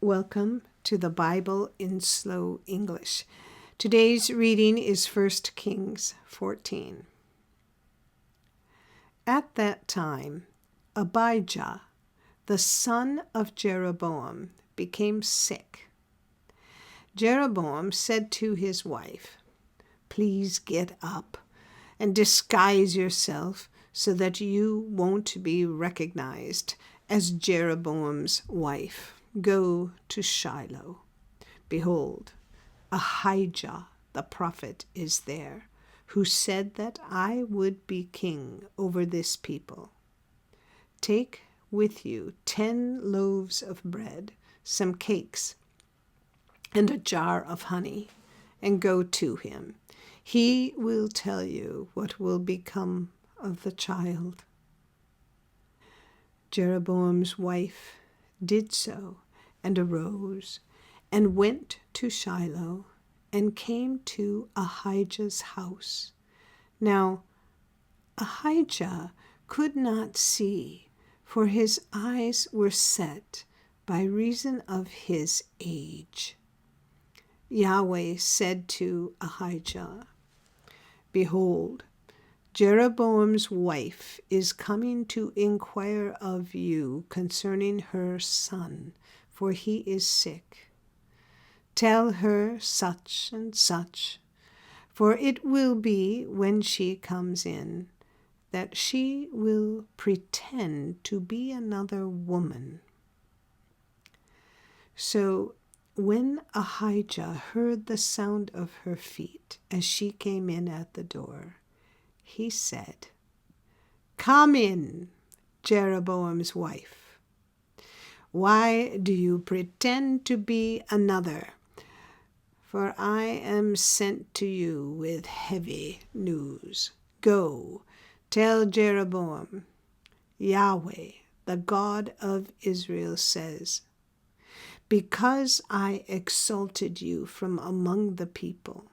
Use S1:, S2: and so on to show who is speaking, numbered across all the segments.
S1: Welcome to the Bible in Slow English. Today's reading is 1 Kings 14. At that time, Abijah, the son of Jeroboam, became sick. Jeroboam said to his wife, "Please get up and disguise yourself so that you won't be recognized as Jeroboam's wife. Go to Shiloh. Behold, Ahijah the prophet is there, who said that I would be king over this people. Take with you 10 loaves of bread, some cakes, and a jar of honey, and go to him. He will tell you what will become of the child." Jeroboam's wife did so, and arose, and went to Shiloh, and came to Ahijah's house. Now Ahijah could not see, for his eyes were set by reason of his age. Yahweh said to Ahijah, "Behold, Jeroboam's wife is coming to inquire of you concerning her son, for he is sick. Tell her such and such, for it will be when she comes in, that she will pretend to be another woman." So when Ahijah heard the sound of her feet as she came in at the door, he said, "Come in, Jeroboam's wife. Why do you pretend to be another? For I am sent to you with heavy news. Go, tell Jeroboam, Yahweh, the God of Israel, says, because I exalted you from among the people,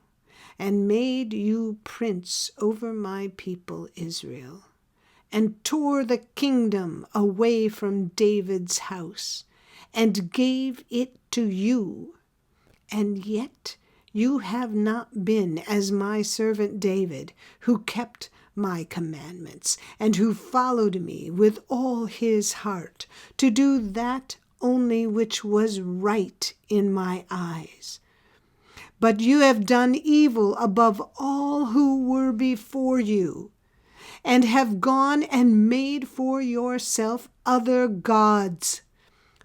S1: and made you prince over my people Israel, and tore the kingdom away from David's house, and gave it to you, and yet you have not been as my servant David, who kept my commandments, and who followed me with all his heart, to do that only which was right in my eyes. But you have done evil above all who were before you, and have gone and made for yourself other gods,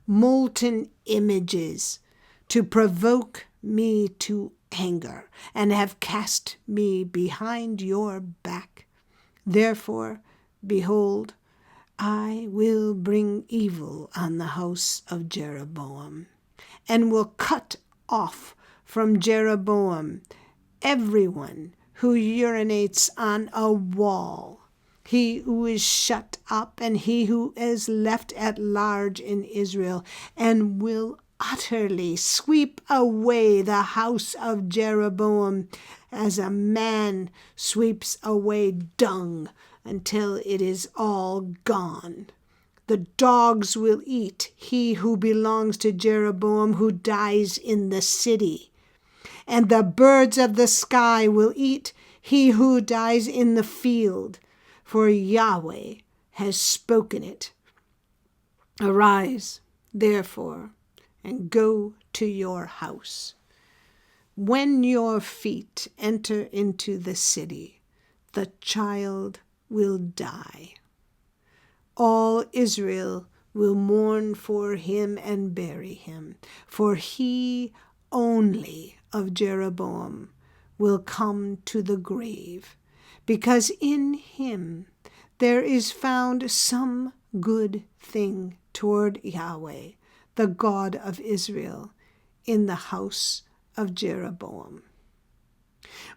S1: molten images, to provoke me to anger, and have cast me behind your back. Therefore, behold, I will bring evil on the house of Jeroboam, and will cut off from Jeroboam everyone who urinates on a wall, he who is shut up, and he who is left at large in Israel, and will utterly sweep away the house of Jeroboam as a man sweeps away dung until it is all gone. The dogs will eat he who belongs to Jeroboam, who dies in the city, and the birds of the sky will eat he who dies in the field, for Yahweh has spoken it. Arise, therefore, and go to your house. When your feet enter into the city, the child will die. All Israel will mourn for him and bury him, for he only of Jeroboam will come to the grave, because in him there is found some good thing toward Yahweh, the God of Israel, in the house of Jeroboam.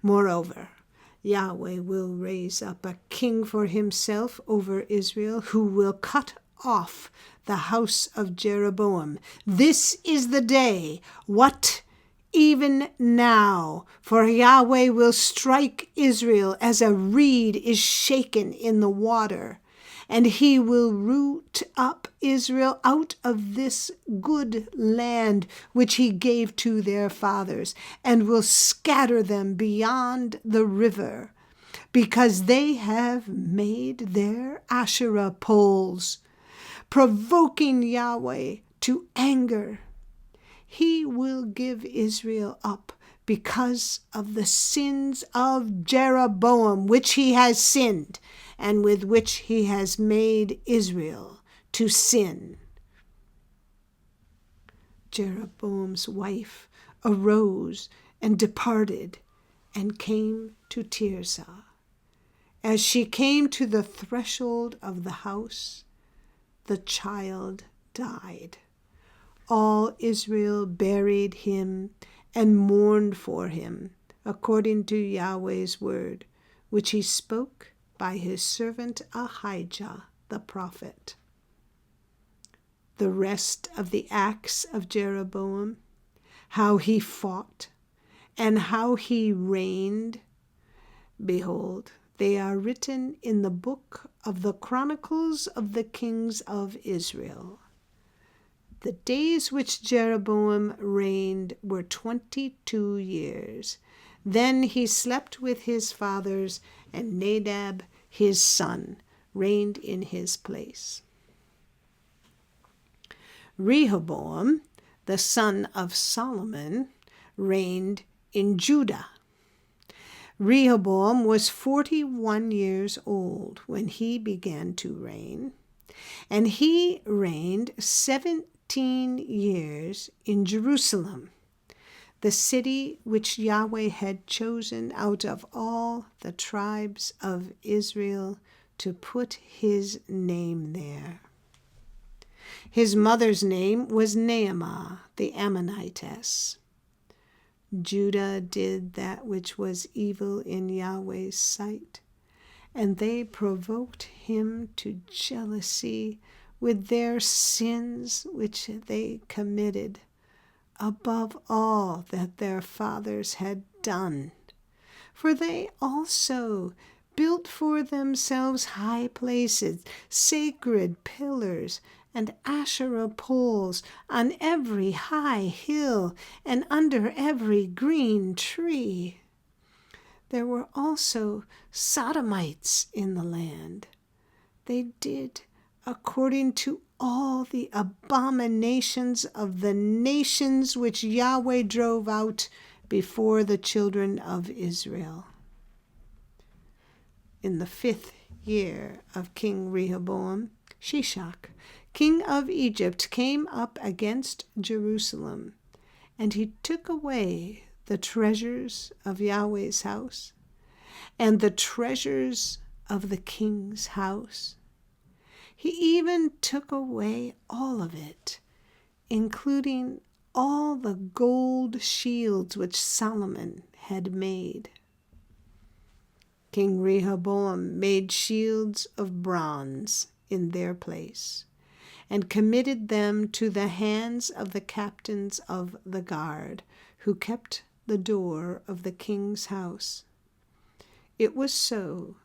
S1: Moreover, Yahweh will raise up a king for himself over Israel, who will cut off the house of Jeroboam. This is the day, what? Even now, for Yahweh will strike Israel as a reed is shaken in the water, and he will root up Israel out of this good land which he gave to their fathers, and will scatter them beyond the river, because they have made their Asherah poles, provoking Yahweh to anger. He will give Israel up because of the sins of Jeroboam, which he has sinned, and with which he has made Israel to sin. Jeroboam's wife arose and departed and came to Tirzah. As she came to the threshold of the house, the child died. All Israel buried him and mourned for him, according to Yahweh's word, which he spoke by his servant Ahijah the prophet. The rest of the acts of Jeroboam, how he fought, and how he reigned, behold, they are written in the book of the Chronicles of the Kings of Israel. The days which Jeroboam reigned were 22 years. Then he slept with his fathers, and Nadab his son reigned in his place. Rehoboam, the son of Solomon, reigned in Judah. Rehoboam was 41 years old when he began to reign, and he reigned 17 years in Jerusalem, the city which Yahweh had chosen out of all the tribes of Israel to put his name there. His mother's name was Naamah the Ammonitess. Judah did that which was evil in Yahweh's sight, and they provoked him to jealousy with their sins which they committed, above all that their fathers had done. For they also built for themselves high places, sacred pillars, and Asherah poles on every high hill and under every green tree. There were also Sodomites in the land. They did according to all the abominations of the nations which Yahweh drove out before the children of Israel. In the 5th year of King Rehoboam, Shishak, king of Egypt, came up against Jerusalem, and he took away the treasures of Yahweh's house and the treasures of the king's house. He even took away all of it, including all the gold shields which Solomon had made. King Rehoboam made shields of bronze in their place, and committed them to the hands of the captains of the guard, who kept the door of the king's house. It was so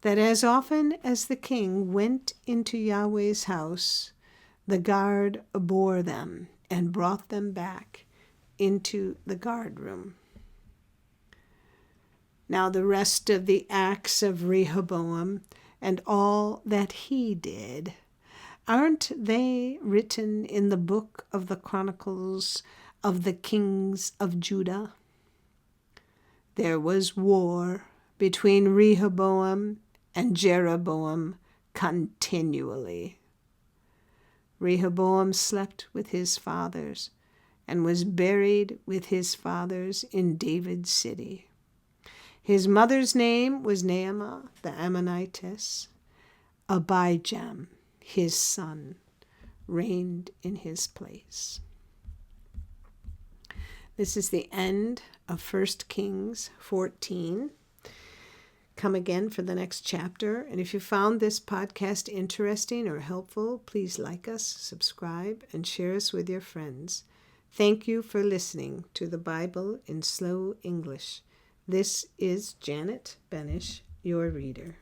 S1: that as often as the king went into Yahweh's house, the guard bore them and brought them back into the guard room. Now the rest of the acts of Rehoboam and all that he did, aren't they written in the book of the Chronicles of the Kings of Judah? There was war between Rehoboam and Jeroboam continually. Rehoboam slept with his fathers and was buried with his fathers in David's city. His mother's name was Naamah the Ammonitess. Abijam, his son, reigned in his place. This is the end of 1 Kings 14. Come again for the next chapter. And if you found this podcast interesting or helpful, please like us, subscribe, and share us with your friends. Thank you for listening to the Bible in Slow English. This is Janet Benish, your reader.